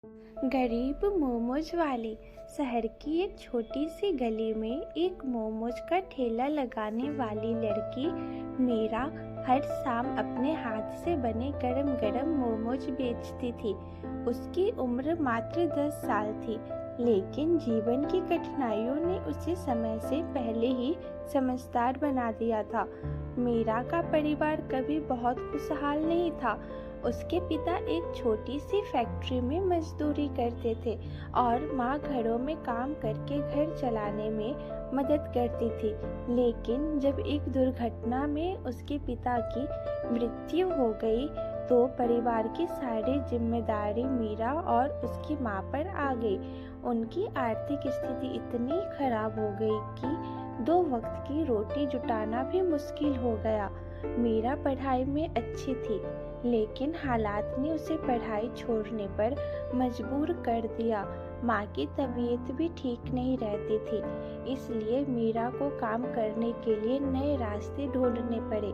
गरीब मोमोज वाली। शहर की एक छोटी सी गली में एक मोमोज का ठेला लगाने वाली लड़की मीरा हर शाम अपने हाथ से बने गरम गरम मोमोज बेचती थी। उसकी उम्र मात्र 10 साल थी, लेकिन जीवन की कठिनाइयों ने उसे समय से पहले ही समझदार बना दिया था। मीरा का परिवार कभी बहुत खुशहाल नहीं था। उसके पिता एक छोटी सी फैक्ट्री में मजदूरी करते थे और माँ घरों में काम करके घर चलाने में मदद करती थी। लेकिन जब एक दुर्घटना में उसके पिता की मृत्यु हो गई तो परिवार की सारी जिम्मेदारी मीरा और उसकी माँ पर आ गई। उनकी आर्थिक स्थिति इतनी खराब हो गई कि 2 वक्त की रोटी जुटाना भी मुश्किल हो गया। मीरा पढ़ाई में अच्छी थी, लेकिन हालात ने उसे पढ़ाई छोड़ने पर मजबूर कर दिया। माँ की तबीयत भी ठीक नहीं रहती थी, इसलिए मीरा को काम करने के लिए नए रास्ते ढूंढने पड़े।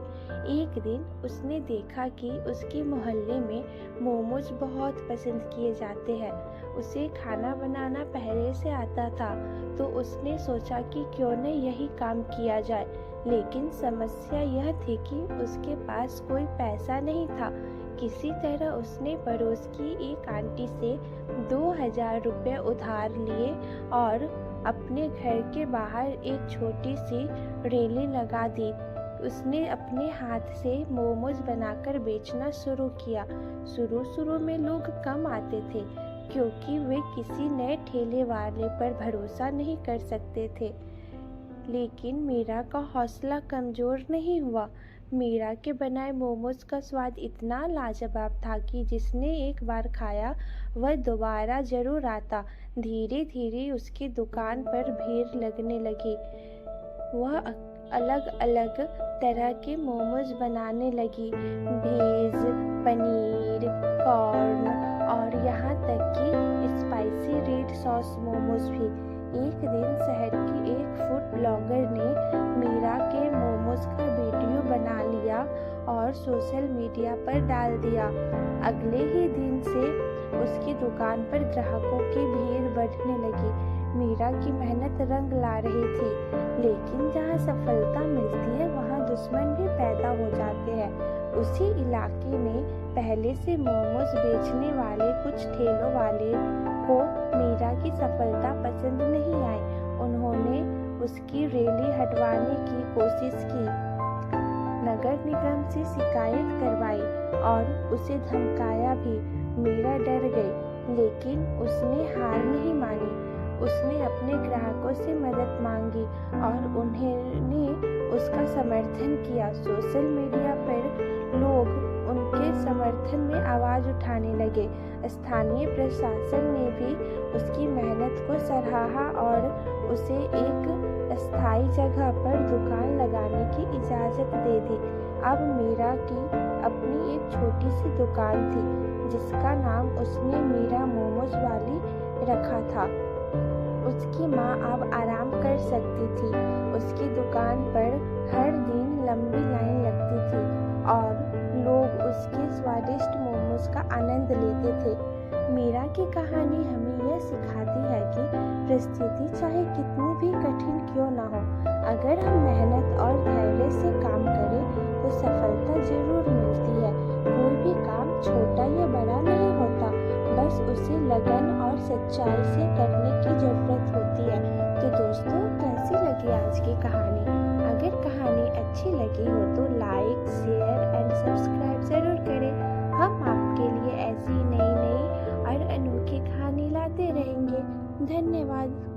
एक दिन उसने देखा कि उसके मोहल्ले में मोमोज बहुत पसंद किए जाते हैं। उसे खाना बनाना पहले से आता था, तो उसने सोचा कि क्यों न यही काम किया जाए। लेकिन समस्या यह थी कि उसके पास कोई पैसा नहीं था। किसी तरह उसने पड़ोस की एक आंटी से 2000 रुपये उधार लिए और अपने घर के बाहर एक छोटी सी रेली लगा दी। उसने अपने हाथ से मोमोज बनाकर बेचना शुरू किया। शुरू में लोग कम आते थे, क्योंकि वे किसी नए ठेले वाले पर भरोसा नहीं कर सकते थे। लेकिन मीरा का हौसला कमज़ोर नहीं हुआ। मीरा के बनाए मोमोज का स्वाद इतना लाजवाब था कि जिसने एक बार खाया वह दोबारा जरूर आता। धीरे धीरे उसकी दुकान पर भीड़ लगने लगी। वह अलग अलग तरह के मोमोज बनाने लगी, वेज, पनीर, कॉर्न और यहाँ तक कि स्पाइसी रेड सॉस मोमोज भी। एक दिन शहर की एक फूड ब्लॉगर ने मीरा के मोमोज का वीडियो बना लिया और सोशल मीडिया पर डाल दिया। अगले ही दिन से उसकी दुकान पर ग्राहकों की भीड़ बढ़ने लगी। मीरा की मेहनत रंग ला रही थी, लेकिन जहाँ सफलता मिलती है वहाँ दुश्मन भी पैदा हो जाते हैं। उसी इलाके में पहले से मोमोज बेचने वाले कुछ ठेलों वाले को मीरा की सफलता पसंद नहीं आई। उन्होंने उसकी रेली हटवाने की कोशिश की, नगर निगम से शिकायत करवाई और उसे धमकाया भी। मीरा डर गई, लेकिन उसने हार नहीं मानी। उसने अपने ग्राहकों से मदद मांगी और उन्होंने उसका समर्थन किया। सोशल मीडिया पर लोग उनके समर्थन में आवाज़ उठाने लगे। स्थानीय प्रशासन ने भी उसकी मेहनत को सराहा और उसे एक अस्थायी जगह पर दुकान लगाने की इजाज़त दे दी। अब मीरा की अपनी एक छोटी सी दुकान थी, जिसका नाम उसने मीरा मोमोज वाली रखा था। उसकी माँ अब आराम कर सकती थी। उसकी दुकान पर हर दिन लंबी लाइन लगती थी और लोग उसके स्वादिष्ट मोमोज का आनंद लेते थे। मीरा की कहानी हमें यह सिखाती है कि परिस्थिति चाहे कितनी भी कठिन क्यों ना हो, अगर हम मेहनत और धैर्य से काम करें तो सफलता जरूर मिलती है। कोई भी काम छोटा या बड़ा नहीं होता, बस उसे लगन और सच्चाई से करने की ज़रूरत होती है। तो दोस्तों, कैसी लगी आज की कहानी? अगर कहानी अच्छी लगी हो तो लाइक, शेयर एंड सब्सक्राइब ज़रूर करें। हम आपके लिए ऐसी नई और अनोखी कहानी लाते रहेंगे। धन्यवाद।